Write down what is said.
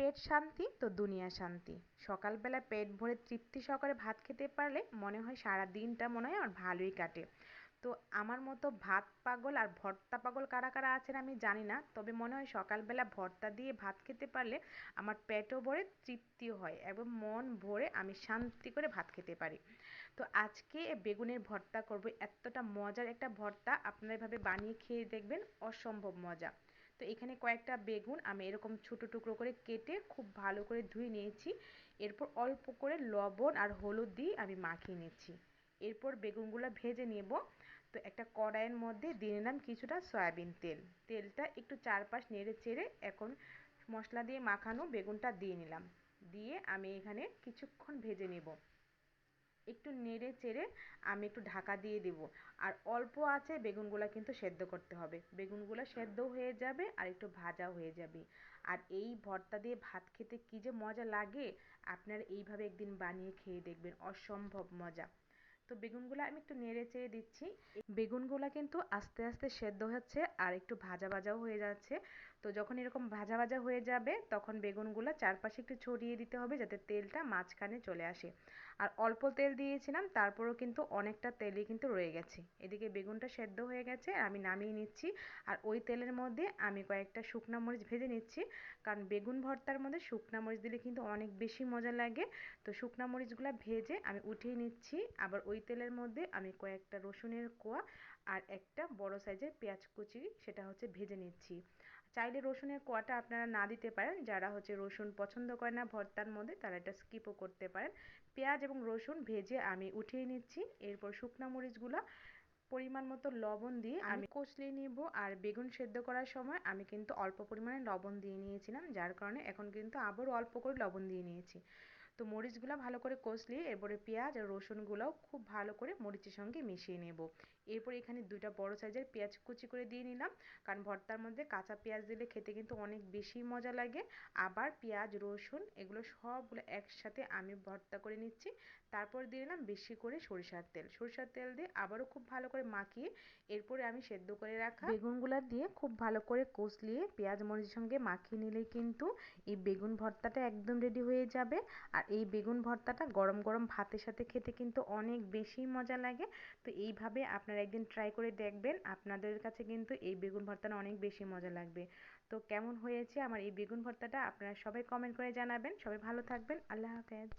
পেট শান্তি তো দুনিয়া শান্তি। সকালবেলা পেট ভরে তৃপ্তি সহকারে ভাত খেতে পারলে মনে হয় সারা দিনটা মনে হয় আমার ভালোই কাটে। তো আমার মতো ভাত পাগল আর ভর্তা পাগল কারা কারা আছেন আমি জানি না, তবে মনে হয় সকালবেলা ভর্তা দিয়ে ভাত খেতে পারলে আমার পেটও ভরে তৃপ্তিও হয় এবং মন ভরে আমি শান্তি করে ভাত খেতে পারি। তো আজকে বেগুনের ভর্তা করব, এতটা মজার একটা ভর্তা, আপনারা এভাবে বানিয়ে খেয়ে দেখবেন, অসম্ভব মজা। তো এখানে কয়েকটা বেগুন আমি এরকম ছোট টুকরো করে কেটে খুব ভালো করে ধুয়ে নিয়েছি। এরপর অল্প করে লবণ আর হলুদ দিয়ে আমি মাখিয়ে নিচ্ছি। এরপর বেগুনগুলো ভেজে নেব। তো একটা কড়াইয়ের মধ্যে দিয়ে নিলাম কিছুটা সয়াবিন তেল। তেলটা একটু চারপাশ নেড়ে চেড়ে এখন মশলা দিয়ে মাখানো বেগুনটা দিয়ে নিলাম। দিয়ে আমি এখানে কিছুক্ষণ ভেজে নেব। একটু নেড়ে চেড়ে আমি একটু ঢাকা দিয়ে দেব। আর অল্প আঁচে বেগুনগুলো কিন্তু সেদ্ধ করতে হবে। বেগুনগুলো সেদ্ধ হয়ে যাবে আর একটু ভাজাও হয়ে যাবে। আর এই ভর্তা দিয়ে ভাত খেতে কী যে মজা লাগে, আপনারা এইভাবে একদিন বানিয়ে খেয়ে দেখবেন, অসম্ভব মজা। তো বেগুনগুলো আমি একটু নেড়ে চেড়ে দিচ্ছি। বেগুনগুলো কিন্তু আস্তে আস্তে সেদ্ধ হচ্ছে আর একটু ভাজা ভাজাও হয়ে যাচ্ছে। তো যখন এরকম ভাজা ভাজা হয়ে যাবে তখন বেগুনগুলো চারপাশে একটু ছড়িয়ে দিতে হবে যাতে তেলটা মাঝখানে চলে আসে। আর অল্প তেল দিয়েছিলাম, তারপরেও কিন্তু অনেকটা তেলই কিন্তু রয়ে গেছে। এদিকে বেগুনটা সেদ্ধ হয়ে গেছে, আমি নামিয়ে নিচ্ছি। আর ওই তেলের মধ্যে আমি কয়েকটা শুকনো মরিচ ভেজে নিচ্ছি, কারণ বেগুন ভর্তার মধ্যে শুকনো মরিচ দিলে কিন্তু অনেক বেশি মজা লাগে। তো শুকনো মরিচগুলো ভেজে আমি উঠিয়ে নিচ্ছি। আবার ওই তেলের মধ্যে আমি কয়েকটা রসুনের কোয়া আর একটা বড় সাইজের পেঁয়াজ কুচি সেটা হচ্ছে ভেজে নিচ্ছি। চাইলে রসুনের কোয়াটা আপনারা না দিতে পারেন, যারা হচ্ছে রসুন পছন্দ করে না ভর্তার মধ্যে তারা এটা স্কিপও করতে পারেন। পেঁয়াজ এবং রসুন ভেজে আমি উঠিয়ে নিচ্ছি। এরপর শুকনো মরিচগুলো পরিমাণ মতো লবণ দিয়ে আমি কষলিয়ে নিব। আর বেগুন সেদ্ধ করার সময় আমি কিন্তু অল্প পরিমাণে লবণ দিয়ে নিয়েছিলাম, যার কারণে এখন কিন্তু আবারও অল্প করে লবণ দিয়ে নিয়েছি। তো মরিচগুলো ভালো করে কষলিয়ে এরপরে পেঁয়াজ আর রসুনগুলোও খুব ভালো করে মরিচের সঙ্গে মিশিয়ে নেব। এরপর এখানে দুইটা বড় সাইজের পেঁয়াজ কুচি করে দিয়ে নিলাম, কারণ ভর্তার মধ্যে কাঁচা পেঁয়াজ দিলে খেতে কিন্তু অনেক বেশি মজা লাগে। আবার পেঁয়াজ রসুন এগুলো সবগুলো একসাথে আমি ভর্তা করে নিচ্ছি। তারপর দিয়ে দিলাম বেশি করে সরিষার তেল। সরিষার তেল দিয়ে আবারও খুব ভালো করে মাখিয়ে এরপরে আমি সেদ্ধ করে রাখা বেগুনগুলো দিয়ে খুব ভালো করে কষলিয়ে পেঁয়াজ মরিচের সঙ্গে মাখিয়ে নিলেই কিন্তু এই বেগুন ভর্তাটা একদম রেডি হয়ে যাবে। আর এই বেগুন ভর্তাটা গরম গরম ভাতের সাথে খেতে কিন্তু অনেক বেশি মজা লাগে। তো এইভাবে আপনারা একদিন ট্রাই করে দেখবেন, আপনাদের কাছে কিন্তু এই বেগুন ভর্তাটা অনেক বেশি মজা লাগবে। তো কেমন হয়েছে আমার এই বেগুন ভর্তাটা আপনারা সবাই কমেন্ট করে জানাবেন। সবাই ভালো থাকবেন। আল্লাহ হাফেজ।